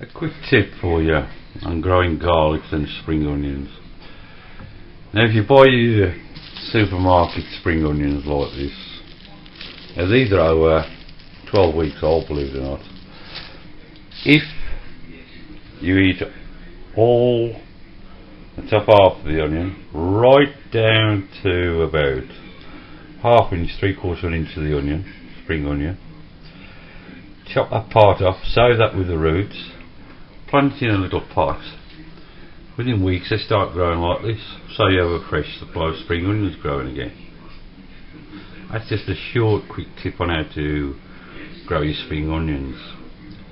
A quick tip for you on growing garlics and spring onions. Now if you buy your supermarket spring onions like this, now these are over 12 weeks old, believe it or not. If you eat all the top half of the onion right down to about half inch, 3/4 inch of the onion, spring onion, chop that part off, sow that with the roots, plant it in a little pot. Within weeks they start growing like this, so you have a fresh supply of spring onions growing again. That's just a short quick tip on how to grow your spring onions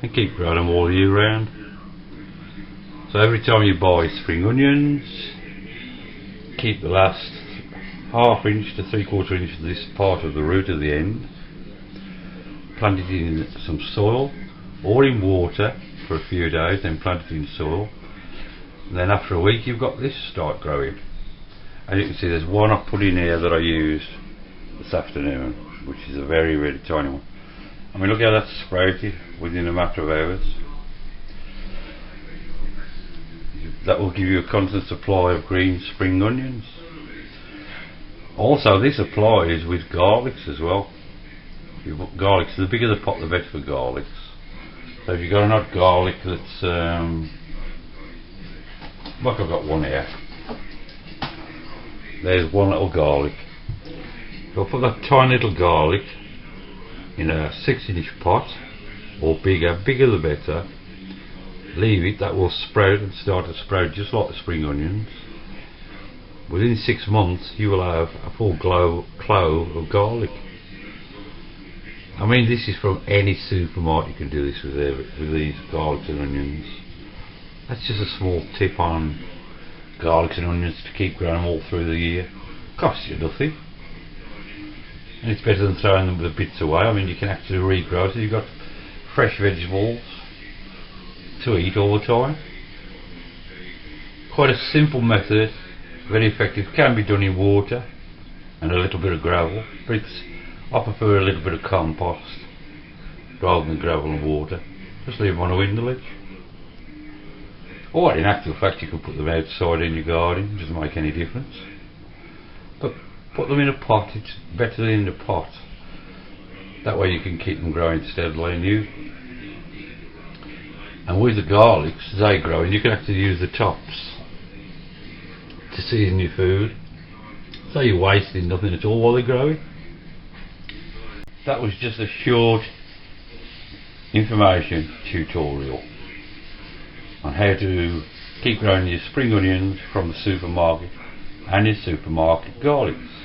and keep growing them all year round. So every time you buy spring onions, keep the last half inch to 3/4 inch of this part of the root at the end, plant it in some soil or in water for a few days, then plant it in soil, and then after a week you've got this start growing. As you can see, there's one I put in here that I used this afternoon, which is a very tiny one. I mean, look how that's sprouted within a matter of hours. That will give you a constant supply of green spring onions. Also, this applies with garlics as well. Garlics, the bigger the pot the better for garlics. So if you've got an odd garlic that's like I've got one here, there's one little garlic. So I'll put that tiny little garlic in a 6-inch pot, or bigger the better. Leave it, that will sprout and start to sprout just like the spring onions. Within 6 months you will have a full clove of garlic. I mean, this is from any supermarket. You can do this with these garlics and onions. That's just a small tip on garlics and onions to keep growing them all through the year. Costs you nothing, and it's better than throwing them the bits away. I mean, you can actually regrow, so you've got fresh vegetables to eat all the time. Quite a simple method, very effective. Can be done in water and a little bit of gravel, but I prefer a little bit of compost rather than gravel and water. Just leave them on a window ledge. Or in actual fact you can put them outside in your garden, it doesn't make any difference. But put them in a pot, it's better than in a pot. That way you can keep them growing steadily. And with the garlics, as they grow, and you can actually use the tops to season your food, so you're wasting nothing at all while they're growing. That was just a short information tutorial on how to keep growing your spring onions from the supermarket and your supermarket garlics.